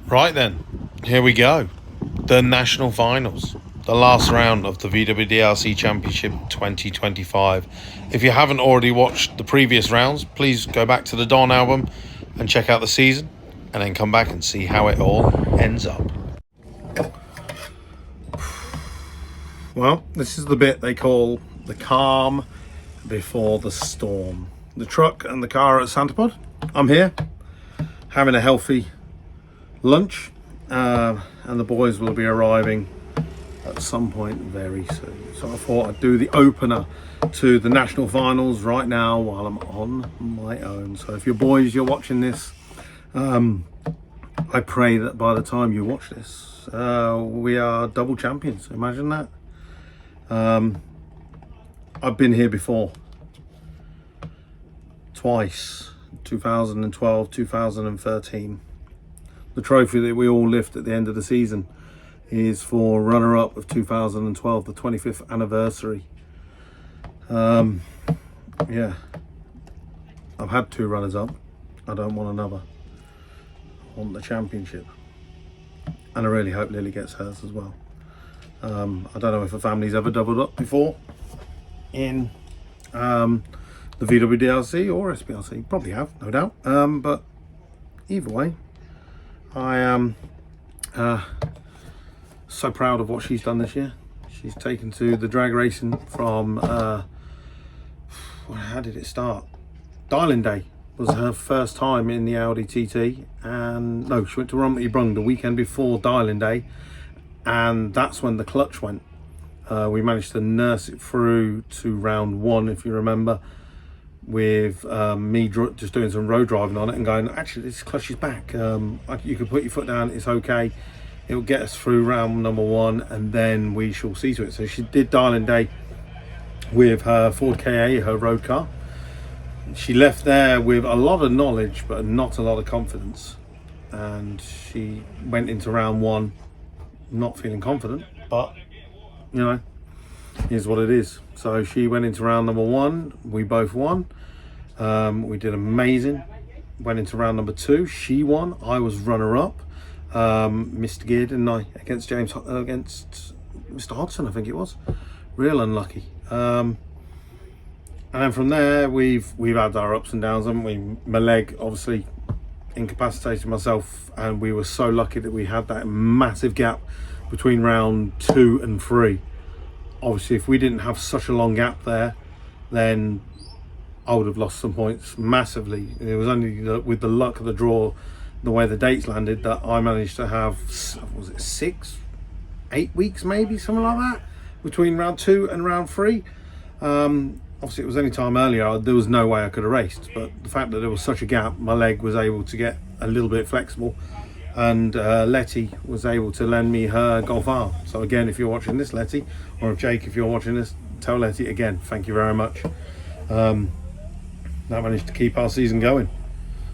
Right then, here we go. The national finals. The last round of the VWDRC Championship 2025. If you haven't already watched the previous rounds, please go back to the Dawn album and check out the season, and then come back and see how it all ends up. Well, this is the bit they call the calm before the storm. The truck and the car at Santa Pod. I'm here, having a healthy lunch, and the boys will be arriving at some point very soon. So I thought I'd do the opener to the national finals right now while I'm on my own. So if you're watching this, I pray that by the time you watch this, we are double champions. Imagine that. I've been here before, twice, 2012, 2013. The trophy that we all lift at the end of the season is for runner-up of 2012, the 25th anniversary. Yeah, I've had two runners-up. I don't want another. I want the championship, and I really hope Lily gets hers as well. I don't know if a family's ever doubled up before in the VWDRC or SPRC. Probably have, no doubt. But either way, I am so proud of what she's done this year. She's taken to the drag racing from, how did it start? Dialing Day was her first time in the Audi TT, and no, she went to Romney Brung the weekend before Dialing Day, and that's when the clutch went. We managed to nurse it through to round one, if you remember, with me just doing some road driving on it and going, actually this clutch is back, you can put your foot down, it's okay, it will get us through round number one, and then we shall see to it. So she did Dialing Day with her Ford KA, her road car. She left there with a lot of knowledge but not a lot of confidence, and she went into round one not feeling confident, but you know, here's what it is. So she went into round number one, we both won. We did amazing. Went into round number two, she won, I was runner-up. Missed gear, didn't I, against Mr. Hodgson, I think it was. Real unlucky. And then from there, we've had our ups and downs, haven't we? My leg obviously incapacitated myself, and we were so lucky that we had that massive gap between round 2 and 3. Obviously, if we didn't have such a long gap there, then I would have lost some points massively. It was only with the luck of the draw, the way the dates landed, that I managed to have, was it 6, 8 weeks maybe, something like that, between round 2 and round 3. Obviously it was any time earlier, there was no way I could have raced, but the fact that there was such a gap, my leg was able to get a little bit flexible, and Letty was able to lend me her Golf R. So again, if you're watching this, Letty, or if Jake, if you're watching this, tell Letty again, thank you very much. That managed to keep our season going.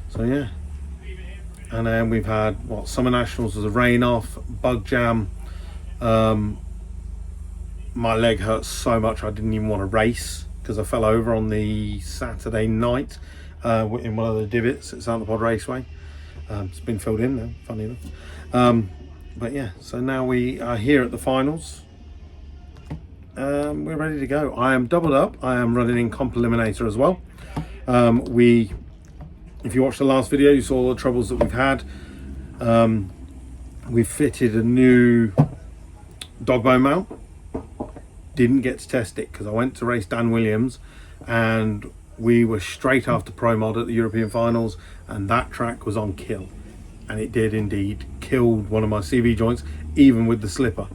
So yeah. And then we've had, Summer Nationals was a rain off, bug jam. My leg hurt so much I didn't even want to race, because I fell over on the Saturday night in one of the divots at Santa Pod Raceway. It's been filled in now, funny enough. But yeah, so now we are here at the finals. We're ready to go. I am doubled up. I am running in Comp Eliminator as well. If you watched the last video, you saw the troubles that we've had. We fitted a new dog bone mount. Didn't get to test it because I went to race Dan Williams, and we were straight after Pro Mod at the European Finals, and that track was on kill, and it did indeed killed one of my CV joints, even with the slipper.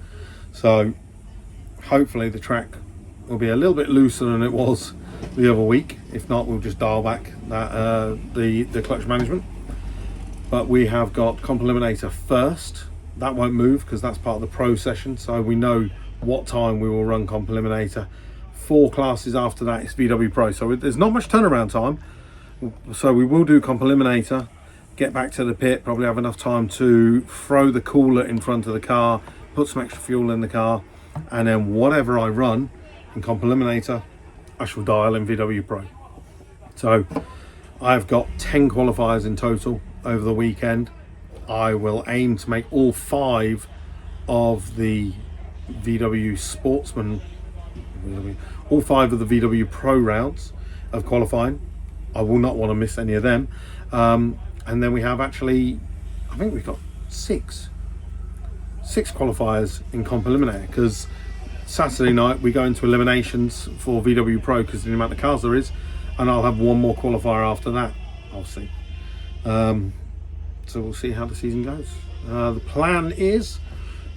So hopefully the track will be a little bit looser than it was the other week. If not, we'll just dial back that the clutch management. But we have got Comp Eliminator first. That won't move because that's part of the pro session, so we know what time we will run Comp Eliminator. 4 classes after that is VW Pro, so there's not much turnaround time. So we will do Comp Eliminator, get back to the pit, probably have enough time to throw the cooler in front of the car, put some extra fuel in the car, and then whatever I run in Comp Eliminator, I shall dial in VW Pro. So I've got 10 qualifiers in total over the weekend. I will aim to make all 5 of the VW Sportsman, all 5 of the VW Pro rounds of qualifying. I will not want to miss any of them. And then we have actually, I think we've got 6 qualifiers in Comp Eliminator, because Saturday night we go into eliminations for VW Pro because of the amount of cars there is, and I'll have 1 more qualifier after that. I'll see. So we'll see how the season goes. The plan is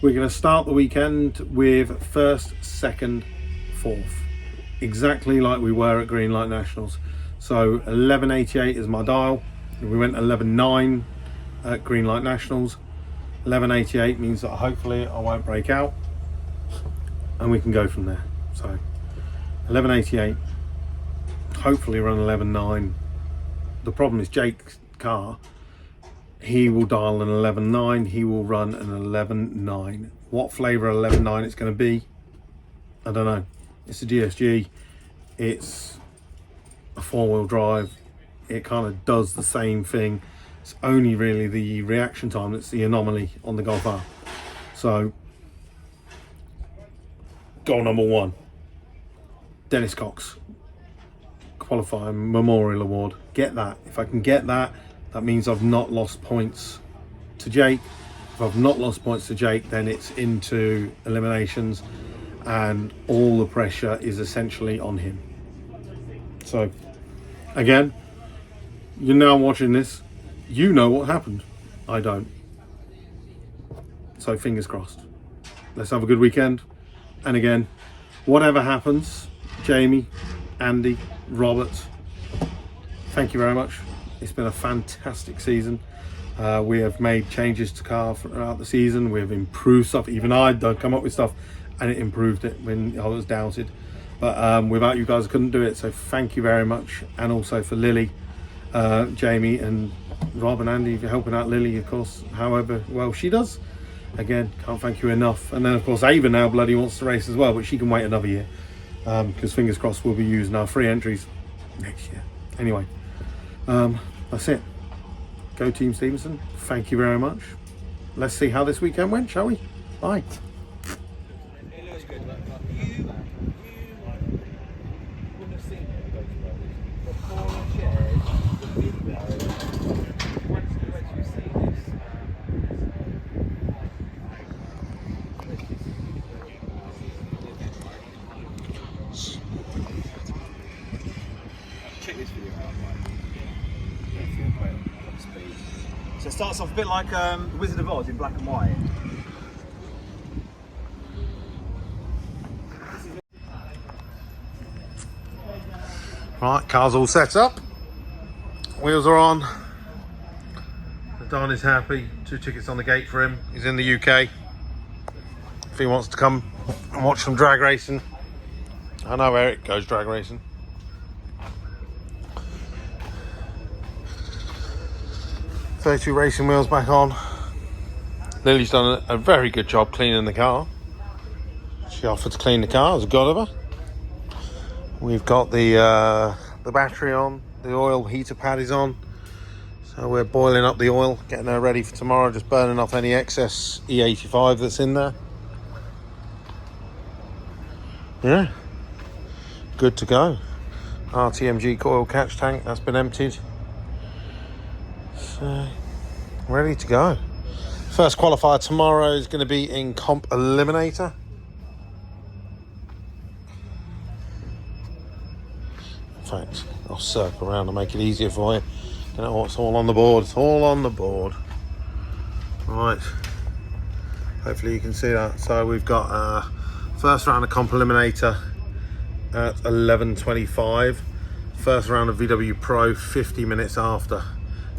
we're going to start the weekend with 1st, 2nd, 4th, exactly like we were at Green Light Nationals. So 11.88 is my dial. We went 11.9 at Green Light Nationals. 11.88 means that hopefully I won't break out, and we can go from there. So 11.88, hopefully run 11.9. The problem is Jake's car. He will dial an 11.9, he will run an 11.9. What flavour 11.9 it's going to be, I don't know. It's a GSG, it's a 4-wheel drive, it kind of does the same thing. It's only really the reaction time that's the anomaly on the Golf R. So, goal number 1, Dennis Cox, qualifying memorial award. Get that. If I can get that, that means I've not lost points to Jake. If I've not lost points to Jake, then it's into eliminations, and all the pressure is essentially on him. So, again, you're now watching this. You know what happened. I don't. So fingers crossed. Let's have a good weekend. And again, whatever happens, Jamie, Andy, Robert, thank you very much. It's been a fantastic season. We have made changes to car throughout the season. We have improved stuff. Even I'd come up with stuff and it improved it when I was doubted. But without you guys, I couldn't do it. So thank you very much. And also for Lily, Jamie and Rob and Andy for helping out Lily, of course, however well she does. Again, can't thank you enough. And then of course Ava now bloody wants to race as well, but she can wait another year, because fingers crossed we'll be using our free entries next year. Anyway, that's it. Go Team Stevenson. Thank you very much. Let's see how this weekend went, shall we? Bye. So it starts off a bit like Wizard of Oz in black and white. Right, car's all set up. Wheels are on. Don is happy. 2 tickets on the gate for him. He's in the UK. If he wants to come and watch some drag racing. I know Eric goes drag racing. Two racing wheels back on. Lily's done a very good job cleaning the car. She offered to clean the car, as a god of her. We've got the battery on, the oil heater pad is on. So we're boiling up the oil, getting her ready for tomorrow, just burning off any excess E85 that's in there. Yeah, good to go. RTMG coil catch tank, that's been emptied. So, ready to go. First qualifier tomorrow is going to be in Comp Eliminator. In fact, I'll circle around and make it easier for you. You know what's all on the board? It's all on the board. Right. Hopefully you can see that. So we've got first round of Comp Eliminator at 11:25. First round of VW Pro 50 minutes after.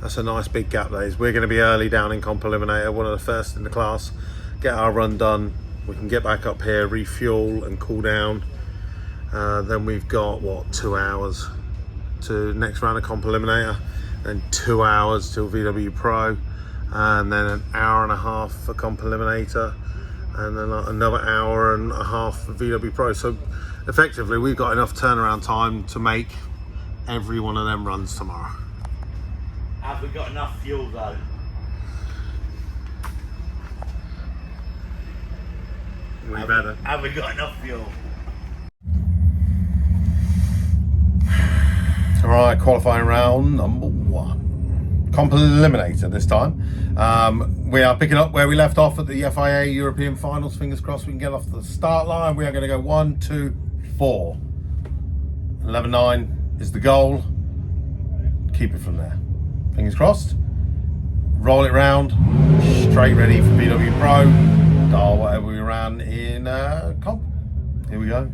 That's a nice big gap, that is. We're going to be early down in Comp Eliminator, one of the first in the class. Get our run done. We can get back up here, refuel and cool down. Then we've got, what, 2 hours to next round of Comp Eliminator. Then 2 hours till VW Pro. And then an hour and a half for Comp Eliminator. And then another hour and a half for VW Pro. So effectively, we've got enough turnaround time to make every one of them runs tomorrow. Have we got enough fuel though? We better. Have we got enough fuel? Alright, qualifying round number 1. Comp eliminator this time. We are picking up where we left off at the FIA European Finals. Fingers crossed we can get off the start line. We are going to go 1, 2, 4. 11.9 is the goal. Keep it from there. Fingers crossed. Roll it round. Straight ready for VW Pro. Dial whatever we ran in comp. Here we go.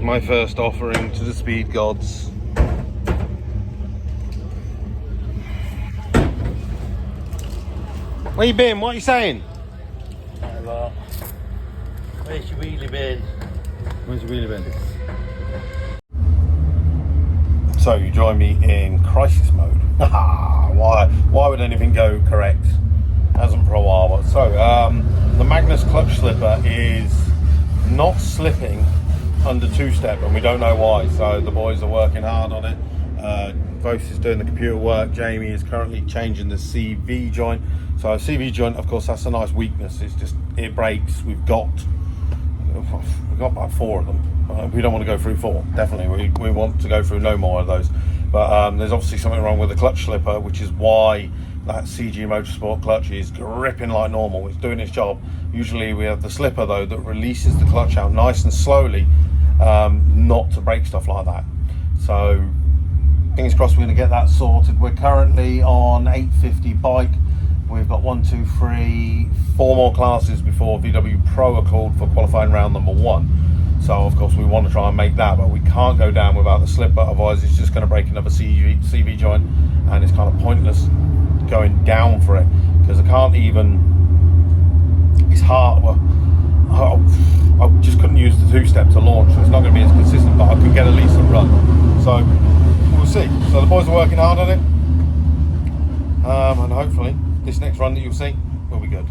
My first offering to the speed gods. Where you been? What are you saying? Where's your wheelie bin? Where's your wheelie bin? So you join me in crisis mode. Why would anything go correct? Hasn't for a while. But so the Magnus clutch slipper is not slipping under two-step, and we don't know why. So the boys are working hard on it. Vos is doing the computer work. Jamie is currently changing the CV joint. So CV joint, of course, that's a nice weakness. It's just, it breaks. We've got about 4 of them. We don't want to go through 4. Definitely, we want to go through no more of those. But there's obviously something wrong with the clutch slipper, which is why that CG Motorsport clutch is gripping like normal. It's doing its job. Usually we have the slipper though that releases the clutch out nice and slowly, not to break stuff like that. So fingers crossed we're going to get that sorted. We're currently on 850 bike. We've got 1, 2, 3, 4 more classes before VW Pro are called for qualifying round number 1. So of course we want to try and make that, but we can't go down without the slipper, otherwise it's just going to break another CV joint, and it's kind of pointless going down for it, because I can't even, it's hard. Well, I just couldn't use the two-step to launch, so it's not going to be as consistent, but I could get at least a run. So we'll see. So the boys are working hard on it, and hopefully this next run that you'll see will be good.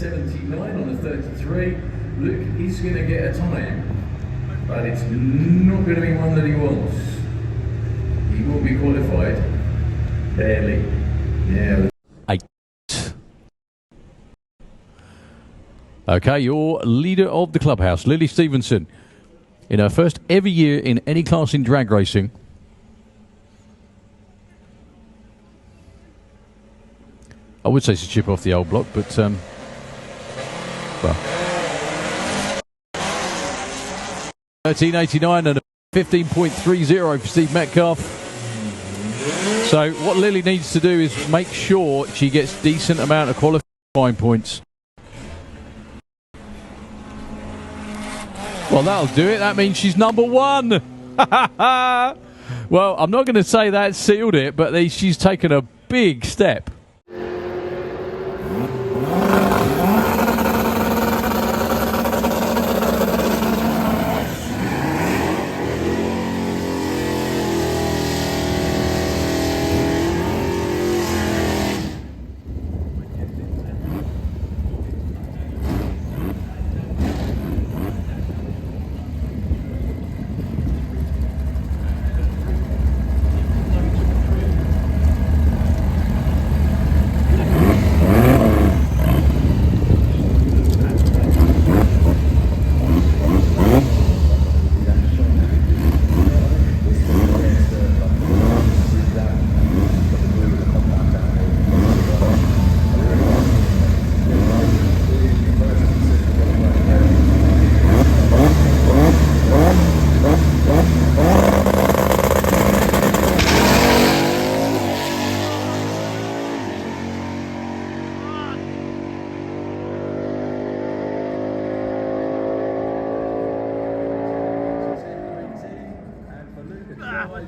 1:79 on the 33. Luke is going to get a time, but it's not going to be one that he wants. He will be qualified. Barely. Yeah. 8. Okay, your leader of the clubhouse, Lily Stevenson, in her first ever year in any class in drag racing. I would say it's a chip off the old block, but well. 13.89 and a 15.30 for Steve Metcalf. So what Lily needs to do is make sure she gets decent amount of qualifying points. Well, that'll do it. That means she's number 1. Well, I'm not going to say that sealed it, but she's taken a big step.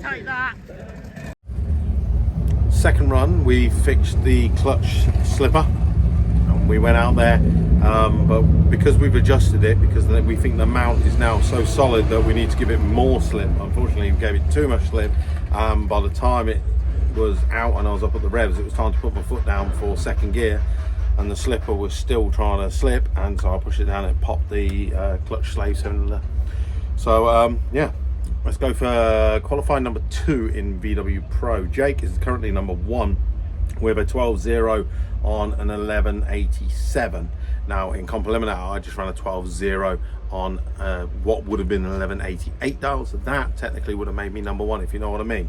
Take that. Second run, we fixed the clutch slipper and we went out there, but because we've adjusted it, because we think the mount is now so solid that we need to give it more slip. Unfortunately, we gave it too much slip. By the time it was out and I was up at the revs, it was time to put my foot down for second gear, and the slipper was still trying to slip, and so I pushed it down and it popped the clutch slave cylinder. So yeah, let's go for qualifying number 2 in VW Pro. Jake is currently number 1 with a 12.0 on an 11.87. Now in comp eliminator, I just ran a 12.0 on what would have been an 11.88 dial, so that technically would have made me number 1, if you know what I mean.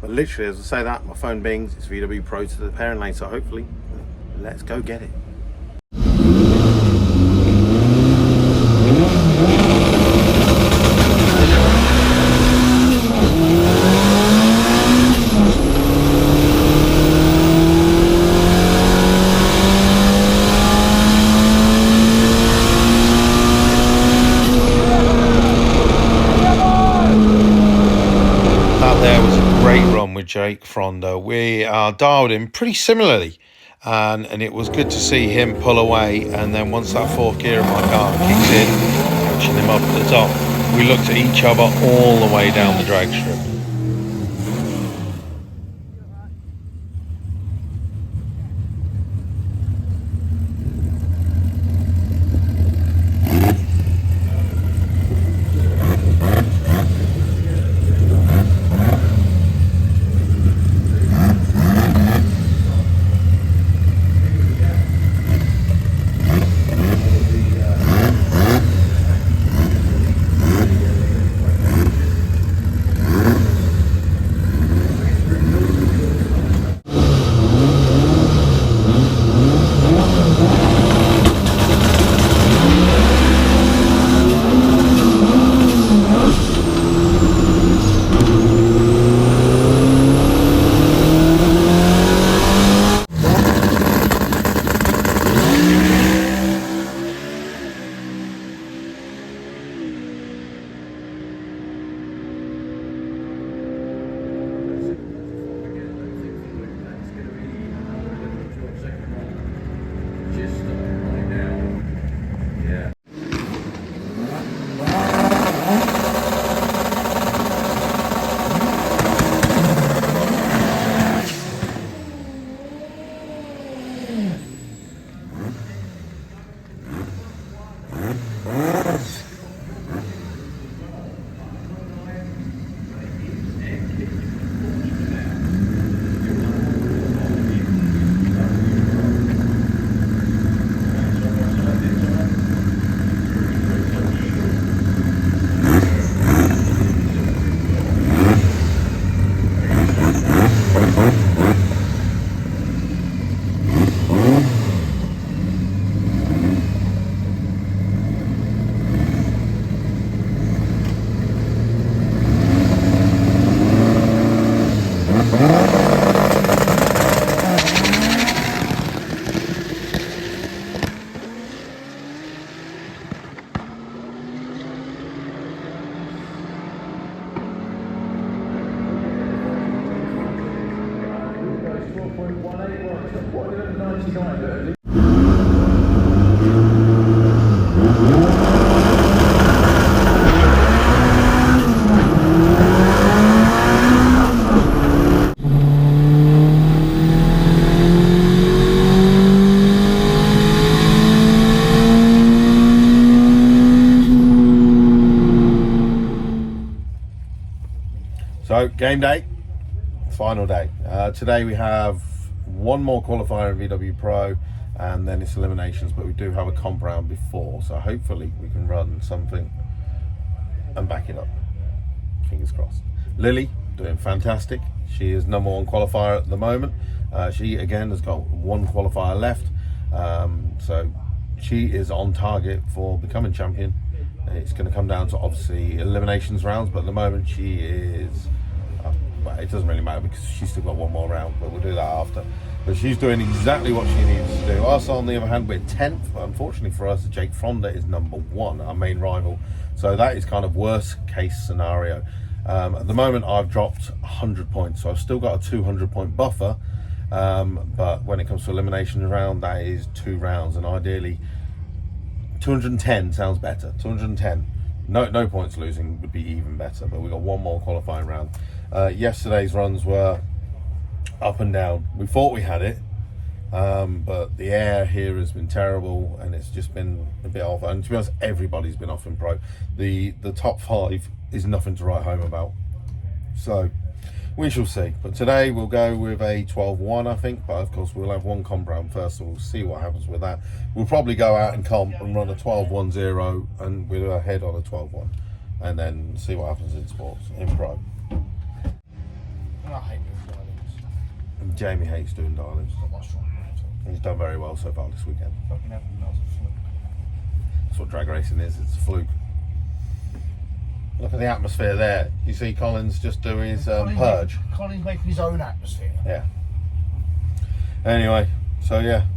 But literally, as I say that, my phone bings, it's VW Pro to the pairing lane, so hopefully, let's go get it. Jake Frondo. We are dialed in pretty similarly, and it was good to see him pull away, and then once that fourth gear of my car kicks in, catching him up at the top, we looked at each other all the way down the drag strip. So, game day, final day. Today we have one more qualifier in VW Pro and then it's eliminations, but we do have a comp round before, so hopefully we can run something and back it up. Fingers crossed. Lily, doing fantastic. She is number one qualifier at the moment. She again has got one qualifier left, so she is on target for becoming champion. It's going to come down to obviously eliminations rounds, but at the moment she is, well, it doesn't really matter because she's still got one more round, but we'll do that after. But she's doing exactly what she needs to do. Us, on the other hand, we're 10th, but unfortunately for us, Jake Fronda is number one, our main rival. So that is kind of worst case scenario. At the moment, I've dropped 100 points, so I've still got a 200 point buffer. But when it comes to elimination round, that is 2 rounds, and ideally 210 sounds better. 210, no points losing would be even better, but we got one more qualifying round. Yesterday's runs were up and down. We thought we had it, but the air here has been terrible and it's just been a bit off, and to be honest, everybody's been off in Pro. The top 5 is nothing to write home about, so we shall see. But today we'll go with a 12-1, I think, but of course we'll have one comp round first, so we'll see what happens with that. We'll probably go out in comp and run a 12-1-0 and we'll head on a 12-1 and then see what happens in sports, in Pro. I hate doing dialings. And Jamie hates doing dialings. Not much fun. He's done very well so far this weekend. Fucking everything else is fluke. That's what drag racing is, it's a fluke. Look at the atmosphere there. You see Collins just do his purge. Colin's making his own atmosphere. Yeah. Anyway, so yeah.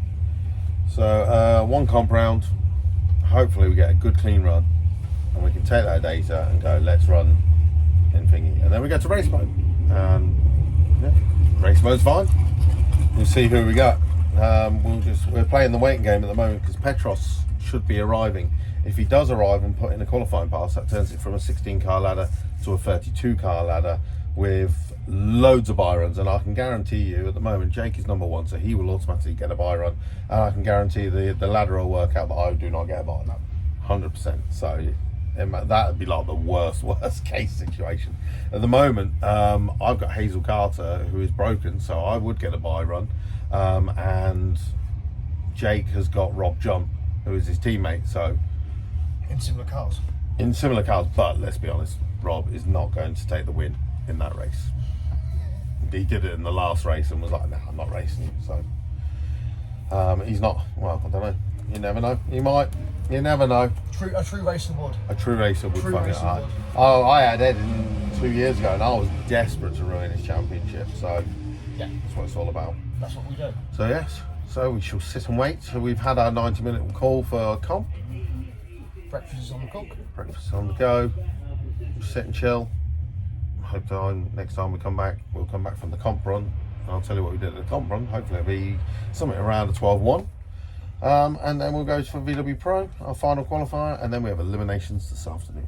So one comp round. Hopefully we get a good clean run and we can take that data and go, let's run in thingy. And then we go to race mode. And yeah, race mode's fine. We'll see who we got. We're playing the waiting game at the moment because Petros should be arriving. If he does arrive and put in a qualifying pass, that turns it from a 16 car ladder to a 32 car ladder with loads of buy runs. And I can guarantee you at the moment, Jake is number one, so he will automatically get a buy run. And I can guarantee the ladder will work out that I do not get a buy run. 100%. So that would be like the worst case situation. At the moment, I've got Hazel Carter, who is broken, so I would get a buy run. And Jake has got Rob Jump, who is his teammate, so In similar cars. in similar cars, but let's be honest, Rob is not going to take the win in that race. He did it in the last race and was like, nah, I'm not racing you. So he's not, well, I don't know, you never know, he might, you never know. A true racer would. A true racer would True fucking racer would. Oh, I had Ed 2 years ago and I was desperate to ruin his championship, so Yeah, that's what it's all about. that's what we do. So yes, so we shall sit and wait. So we've had our 90-minute call for comp. Breakfast is on the cook. Breakfast on the go. Sit and chill. Hope next time we come back, we'll come back from the comp run. I'll tell you what we did at the comp run. Hopefully it'll be something around a 12-1. And then we'll go for VW Pro, our final qualifier, and then we have eliminations this afternoon.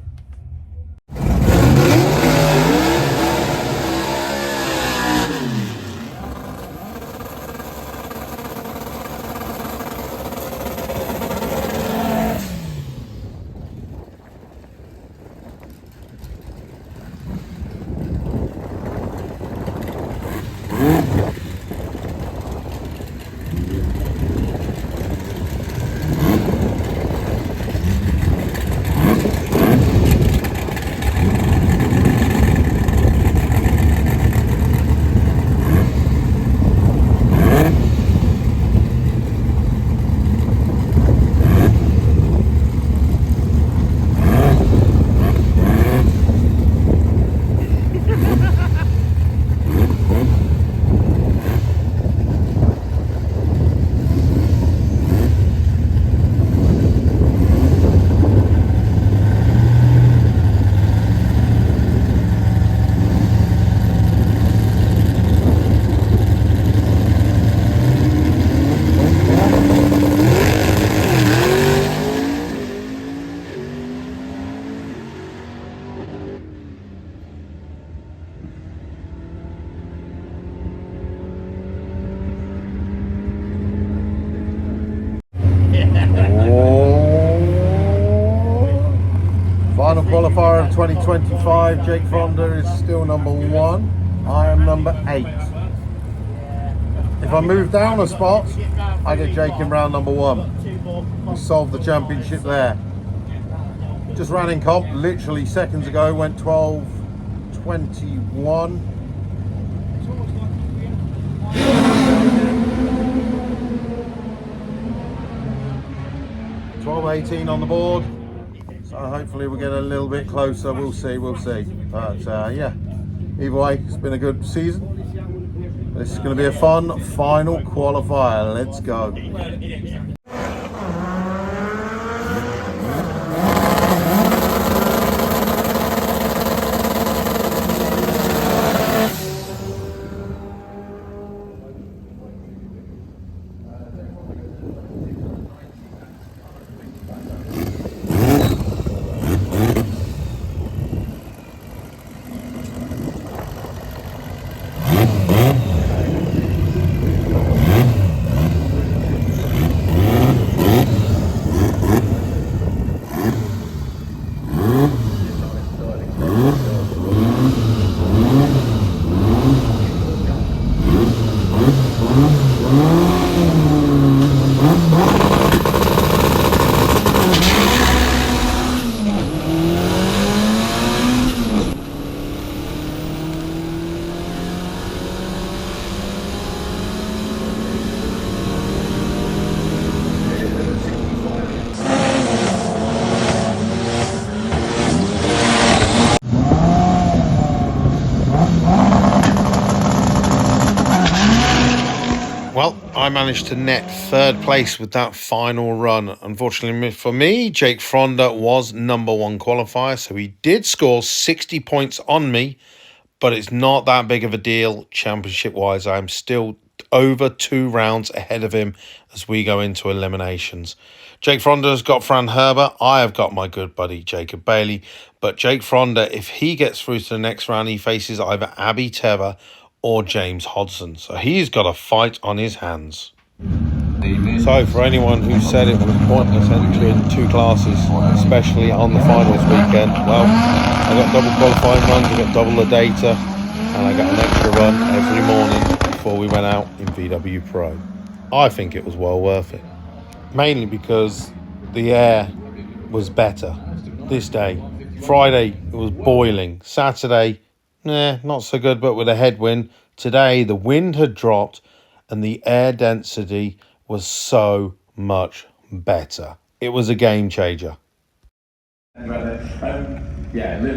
qualifier of 2025. Jake Fonda is still number 1. I am number 8. If I move down a spot, I get Jake in round number 1. We solved the championship there. Just ran in comp literally seconds ago, went 12:21. 12:18 on the board. So hopefully we'll get a little bit closer. We'll see. But yeah, either way, it's been a good season. This is going to be a fun final qualifier. Let's go. Well, I managed to net 3rd place with that final run. Unfortunately for me, Jake Fonda was number 1 qualifier, so he did score 60 points on me, but it's not that big of a deal championship-wise. I'm still over 2 rounds ahead of him as we go into eliminations. Jake Fonda's got Fran Herber. I have got my good buddy Jacob Bailey, but Jake Fonda, if he gets through to the next round, he faces either Abby Teva or James Hodson. So he's got a fight on his hands. So for anyone who said it was pointless entering 2 classes, especially on the finals weekend, well, I got double qualifying runs, I got double the data, and I got an extra run every morning before we went out in VW Pro. I think it was well worth it. Mainly because the air was better this day. Friday, it was boiling. Saturday, not so good, but with a headwind. Today, the wind had dropped and the air density was so much better. It was a game changer.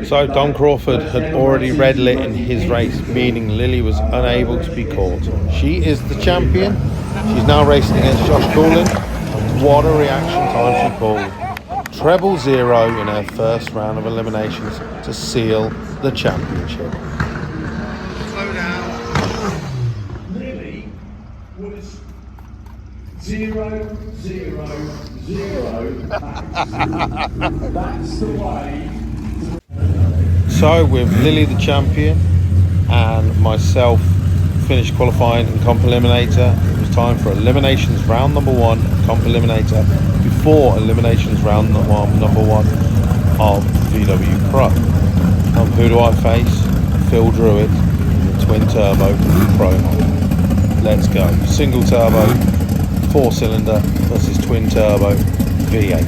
So Don Crawford had already red lit in his race, meaning Lily was unable to be caught. She is the champion. She's now racing against Josh Coolin. And what a reaction time she pulled. Treble 0 in her first round of eliminations to seal the championship. Slow down. Lily was 0, 0, 0. That's the way. So with Lily the champion and myself finished qualifying in Comp Eliminator, it was time for Eliminations round number 1 of Comp Eliminator before Eliminations round number 1 of VW Pro. Who do I face? Phil Druitt, the twin turbo Pro. Let's go. Single turbo, 4-cylinder versus twin turbo V8.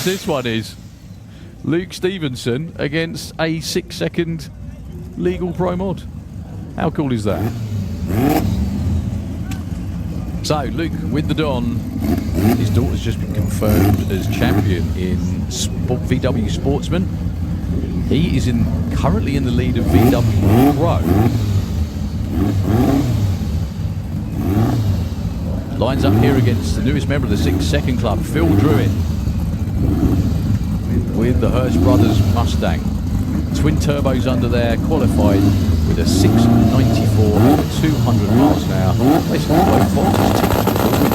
This one is Luke Stevenson against a 6-second legal pro mod. How cool is that? So Luke with the Don, his daughter's just been confirmed as champion in VW Sportsman. He is currently in the lead of VW Pro. Lines up here against the newest member of the 6-second club, Phil Druitt, with the Hirsch Brothers Mustang. Twin turbos under there, qualified with a 694 over 200 miles an hour. Basically both boxes ticked for the winter.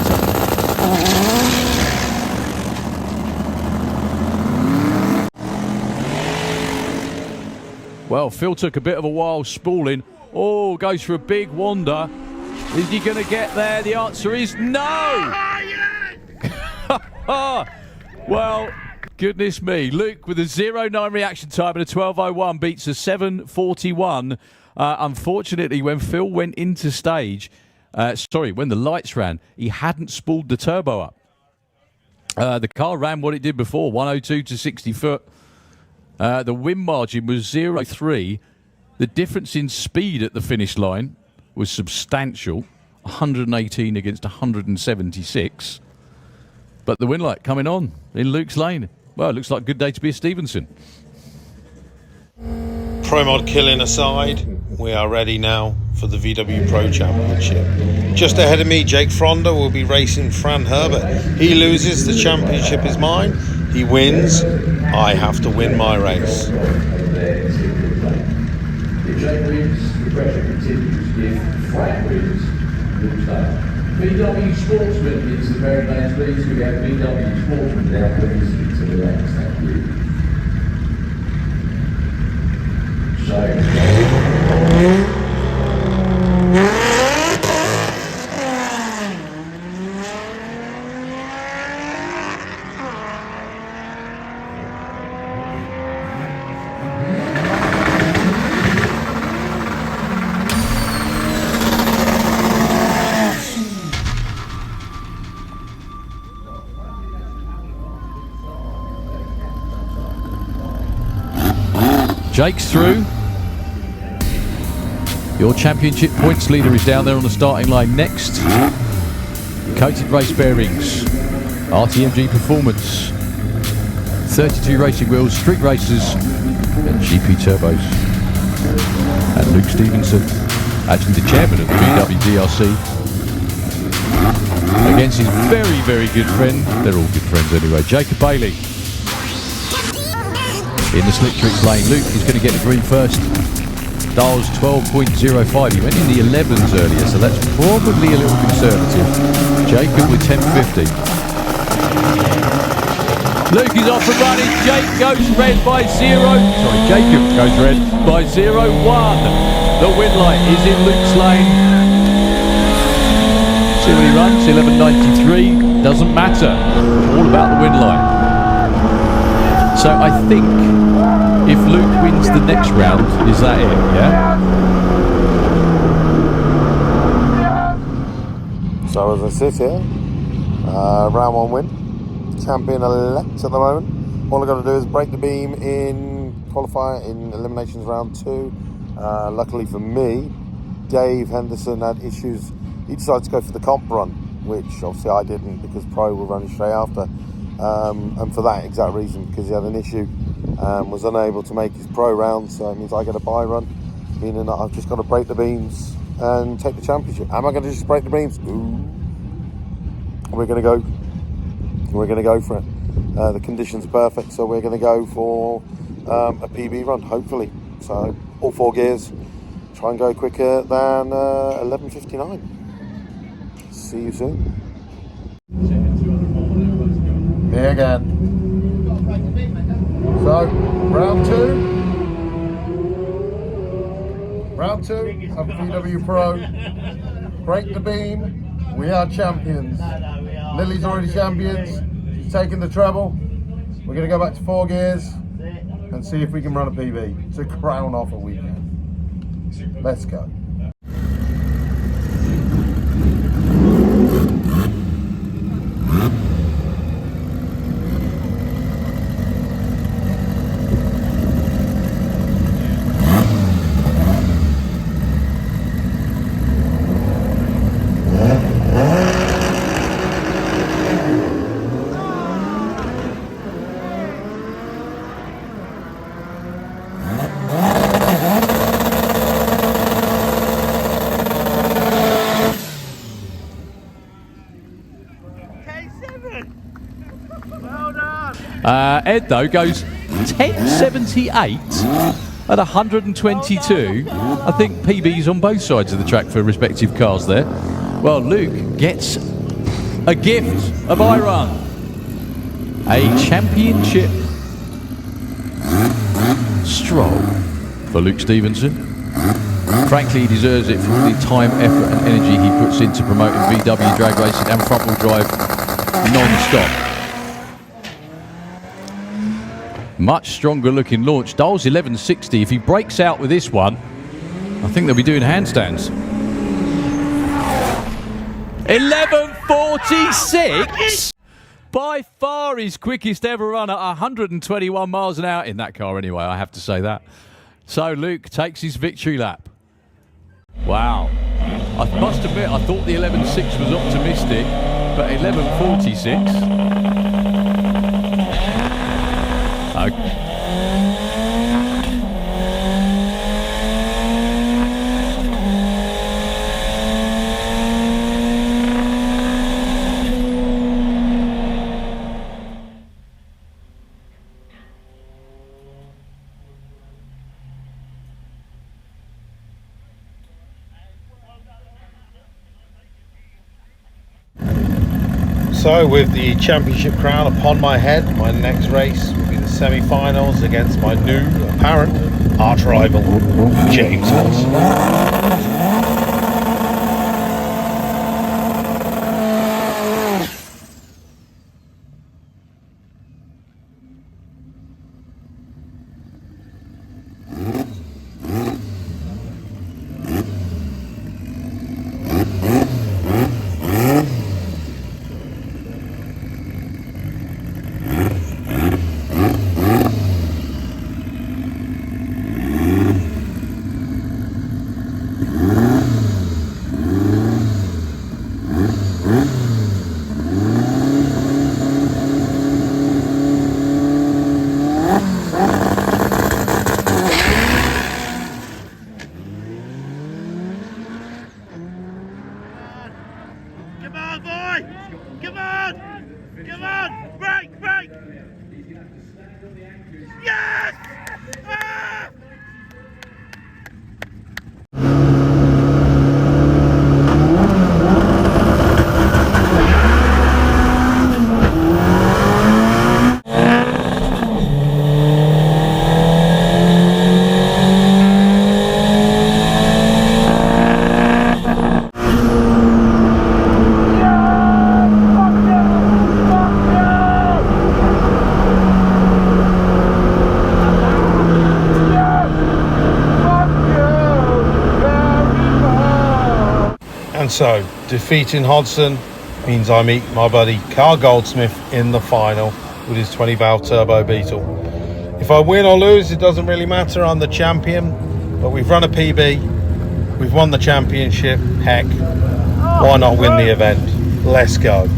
Well, Phil took a bit of a while spooling. Oh, goes for a big wander. Is he going to get there? The answer is no! Well, goodness me. Luke with a 0.9 reaction time and a 12.01 beats a 7.41. Unfortunately, when Phil went into stage, when the lights ran, he hadn't spooled the turbo up. The car ran what it did before, 102 to 60 foot. The win margin was 0.3. The difference in speed at the finish line was substantial, 118 against 176. But the win light coming on in Luke's lane. Well, it looks like a good day to be a Stevenson. Pro Mod killing aside, we are ready now for the VW Pro Championship. Just ahead of me, Jake Fronda will be racing Fran Herbert. He loses, the championship is mine. He wins, I have to win my race. If Jake wins, the pressure continues. If Frank wins, Luke stays. VW Sportsman is the very names, please. We have VW Sportsman now, please, to the next. Thank you. So, Jake's through. Your championship points leader is down there on the starting line next. Coated race bearings, RTMG Performance, 32 racing wheels, street races, and GP turbos. And Luke Stevenson, actually the chairman of the VW DRC, against his very, very good friend, they're all good friends anyway, Jacob Bailey. In the slick tricks lane, Luke is going to get the green first. Dials 12.05. He went in the 11s earlier, so that's probably a little conservative. Jacob with 10.50. Luke is off and running. Jake goes red by 0. Sorry, Jacob goes red by 0.1. The win light is in Luke's lane. See what he runs, 11.93. Doesn't matter. All about the win light. So I think if Luke wins the next round, is that it, yeah? So as I sit here, round 1 win, champion elect at the moment. All I've got to do is break the beam in qualifier in eliminations round 2. Luckily for me, Dave Henderson had issues. He decided to go for the comp run, which obviously I didn't because Pro were running straight after. And for that exact reason, because he had an issue, was unable to make his Pro round, so it means I get a bye run, meaning that I've just got to break the beams and take the championship. Am I going to just break the beams? Ooh. We're going to go for it. The conditions are perfect, so we're going to go for a PB run, hopefully. So all 4 gears, try and go quicker than 11.59. See you soon. Me again. So, round 2 of VW Pro. Break the beam. We are champions. Lily's already champions. She's taking the treble. We're going to go back to 4 gears and see if we can run a PB to crown off a weekend. Let's go. Ed, though, goes 10.78 at 122. I think PBs on both sides of the track for respective cars there. Well, Luke gets a gift, a bye run. A championship stroll for Luke Stevenson. Frankly, he deserves it for all the time, effort and energy he puts into promoting VW drag racing and front-wheel drive non-stop. Much stronger looking launch. Dole's 1160. If he breaks out with this one, I think they'll be doing handstands. 11:46. By far his quickest ever run at 121 miles an hour in that car anyway, I have to say that. So Luke takes his victory lap. Wow. I must admit, I thought the 11.6 was optimistic, but 11.46. So with the championship crown upon my head, my next race will be the semi-finals against my new apparent arch rival, James Hodson. And so, defeating Hodson means I meet my buddy Carl Goldsmith in the final with his 20 valve turbo Beetle. If I win or lose, it doesn't really matter. I'm the champion, but we've run a PB, we've won the championship. Heck, why not win the event? Let's go.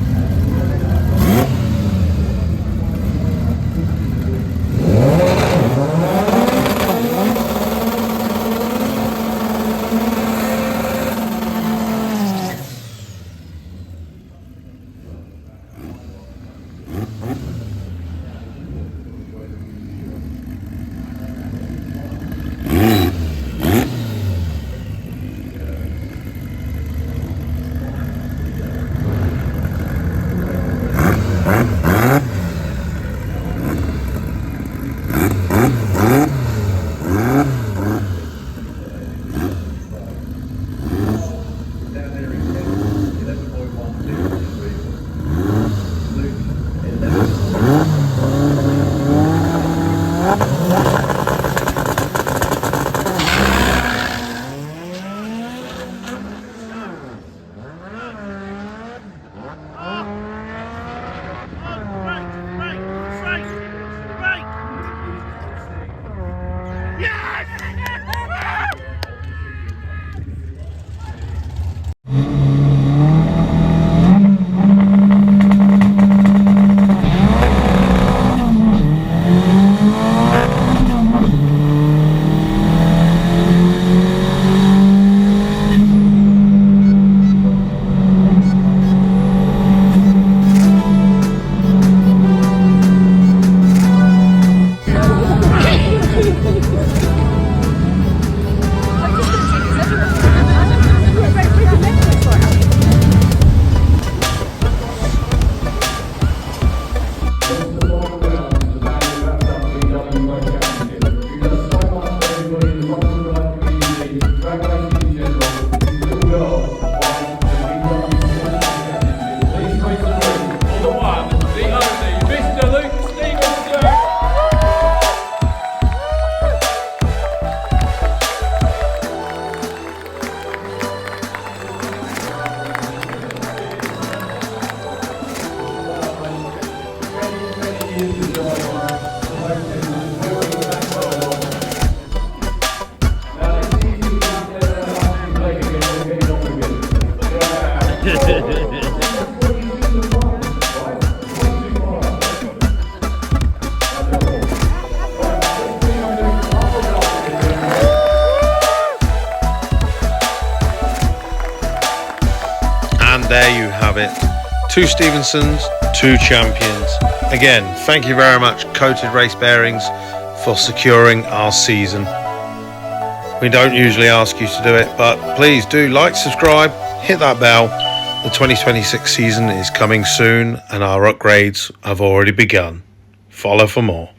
there you have it. 2 Stevensons, 2 champions. Again, thank you very much, Coated Race Bearings, for securing our season. We don't usually ask you to do it, but please do like, subscribe, hit that bell. The 2026 season is coming soon and our upgrades have already begun. Follow for more.